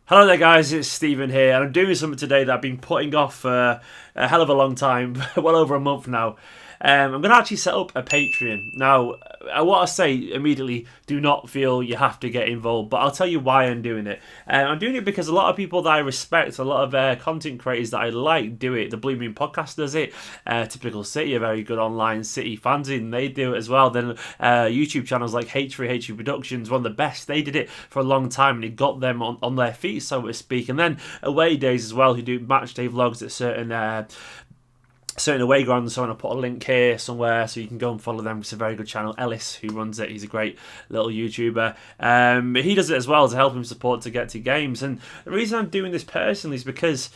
Hello there guys, it's Stephen here, and I'm doing something today that I've been putting off for a hell of a long time, well over a month now. I'm going to actually set up a Patreon. Now, what I say immediately, do not feel you have to get involved, but I'll tell you why I'm doing it. I'm doing it because a lot of people that I respect, a lot of content creators that I like do it. The Blue Moon Podcast does it. Typical City, a very good online City fanzine, they do it as well. Then YouTube channels like H3H Productions, one of the best, they did it for a long time and it got them on their feet, so to speak. And then Away Days as well, who do match day vlogs at certain away grounds, so I'm going to put a link here somewhere so you can go and follow them. It's a very good channel. Ellis, who runs it, he's a great little YouTuber. He does it as well to help him support to get to games. And the reason I'm doing this personally is because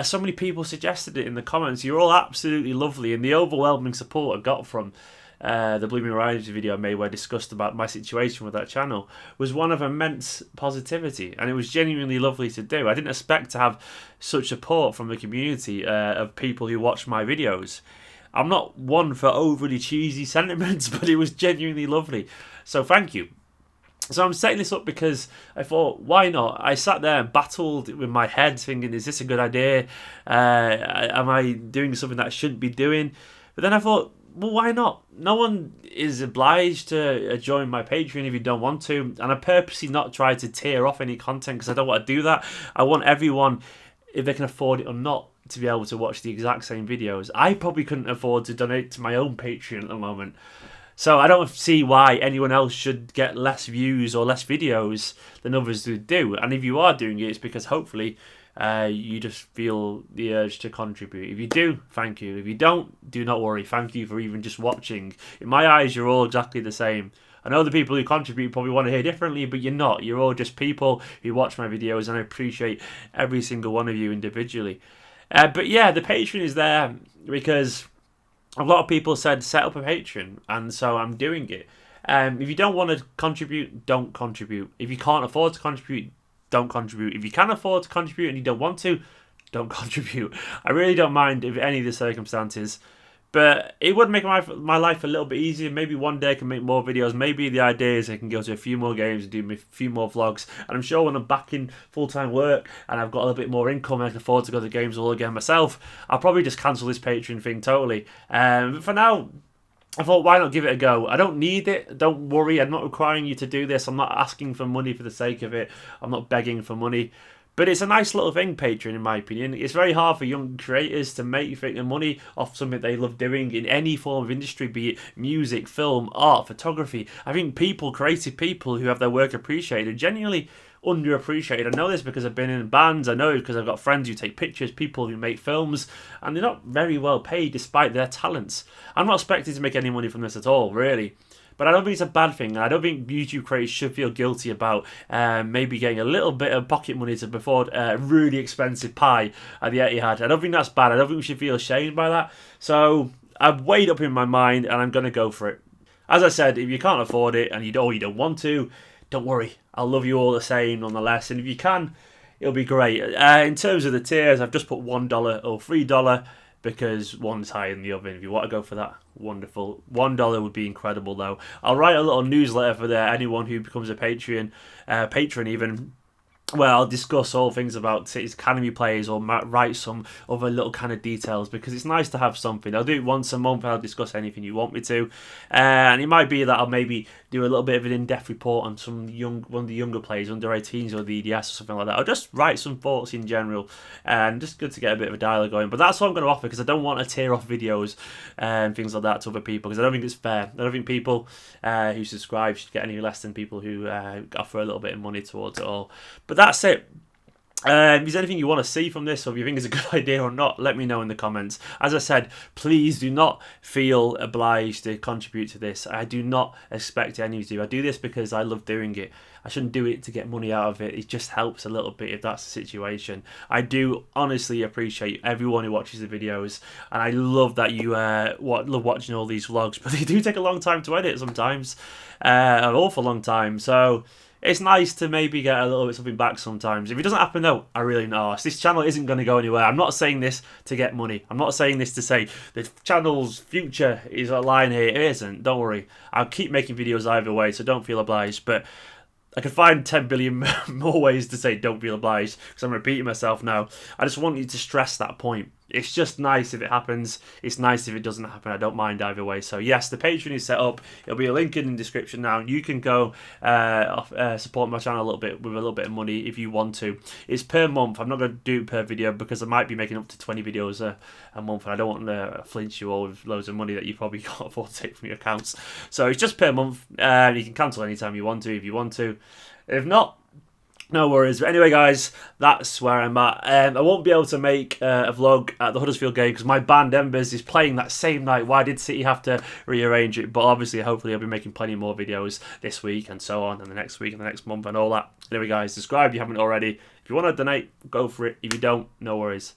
so many people suggested it in the comments. You're all absolutely lovely, and the overwhelming support I got from the Blue Moon Riders video I made where I discussed about my situation with that channel was one of immense positivity, and it was genuinely lovely to do. I didn't expect to have such support from the community of people who watch my videos. I'm not one for overly cheesy sentiments, but it was genuinely lovely. So thank you. So I'm setting this up because I thought, why not? I sat there and battled with my head thinking, is this a good idea? Am I doing something that I shouldn't be doing? But then I thought, well, why not? No one is obliged to join my Patreon if you don't want to. And I purposely not tried to tear off any content because I don't want to do that. I want everyone, if they can afford it or not, to be able to watch the exact same videos. I probably couldn't afford to donate to my own Patreon at the moment. So I don't see why anyone else should get less views or less videos than others do. And if you are doing it, it's because hopefully you just feel the urge to contribute. If you do, thank you. If you don't, do not worry. Thank you for even just watching. In my eyes, you're all exactly the same. I know the people who contribute probably want to hear differently, but you're not. You're all just people who watch my videos, and I appreciate every single one of you individually. But yeah, the Patreon is there because a lot of people said set up a Patreon, and so I'm doing it. If you don't want to contribute, don't contribute. If you can't afford to contribute, don't contribute. If you can afford to contribute and you don't want to, don't contribute. I really don't mind if any of the circumstances, but it would make my life a little bit easier. Maybe one day I can make more videos. Maybe the idea is I can go to a few more games and do a few more vlogs. And I'm sure when I'm back in full-time work and I've got a little bit more income and I can afford to go to games all again myself, I'll probably just cancel this Patreon thing totally. But for now, I thought, why not give it a go? I don't need it. Don't worry. I'm not requiring you to do this. I'm not asking for money for the sake of it. I'm not begging for money. But it's a nice little thing, Patreon, in my opinion. It's very hard for young creators to make money off something they love doing in any form of industry, be it music, film, art, photography. I think creative people who have their work appreciated, genuinely underappreciated. I know this because I've been in bands. I know it because I've got friends who take pictures, people who make films, and they're not very well paid despite their talents. I'm not expecting to make any money from this at all, really. But I don't think it's a bad thing, and I don't think YouTube creators should feel guilty about maybe getting a little bit of pocket money to afford a really expensive pie at the Etihad. I don't think that's bad. I don't think we should feel ashamed by that. So I've weighed up in my mind, and I'm going to go for it. As I said, if you can't afford it and you don't want to, don't worry. I'll love you all the same nonetheless. And if you can, it'll be great. In terms of the tiers, I've just put $1 or $3 because one's higher than the other. If you want to go for that, wonderful. $1 would be incredible, though. I'll write a little newsletter for anyone who becomes a patron even. Well, I'll discuss all things about City's Academy players or write some other little kind of details because it's nice to have something. I'll do it once a month and I'll discuss anything you want me to. And it might be that I'll maybe do a little bit of an in-depth report on one of the younger players, under 18s or the EDS or something like that. I'll just write some thoughts in general and just good to get a bit of a dialogue going. But that's what I'm going to offer because I don't want to tear off videos and things like that to other people because I don't think it's fair. I don't think people who subscribe should get any less than people who offer a little bit of money towards it all. But that's it. If there's anything you want to see from this or if you think it's a good idea or not, let me know in the comments. As I said, please do not feel obliged to contribute to this. I do not expect any of you. I do this because I love doing it. I shouldn't do it to get money out of it. It just helps a little bit if that's the situation. I do honestly appreciate everyone who watches the videos, and I love that you love watching all these vlogs, but they do take a long time to edit sometimes, an awful long time. So it's nice to maybe get a little bit something back sometimes. If it doesn't happen though, I really know. This channel isn't going to go anywhere. I'm not saying this to get money. I'm not saying this to say the channel's future is a line here. It isn't. Don't worry. I'll keep making videos either way, so don't feel obliged. But I could find 10 billion more ways to say don't feel obliged, because I'm repeating myself now. I just want you to stress that point. It's just nice if it happens. It's nice if it doesn't happen. I don't mind either way. So yes, the Patreon is set up. It'll be a link in the description now. You can go support my channel a little bit with a little bit of money if you want to. It's per month. I'm not going to do it per video because I might be making up to 20 videos a month, and I don't want to flinch you all with loads of money that you probably can't afford to take from your accounts. So it's just per month. You can cancel anytime you want to if you want to. If not, no worries. But anyway, guys, that's where I'm at. I won't be able to make a vlog at the Huddersfield game because my band Embers is playing that same night. Why did City have to rearrange it? But obviously, hopefully, I'll be making plenty more videos this week and so on, and the next week and the next month and all that. Anyway, guys, subscribe if you haven't already. If you want to donate, go for it. If you don't, no worries.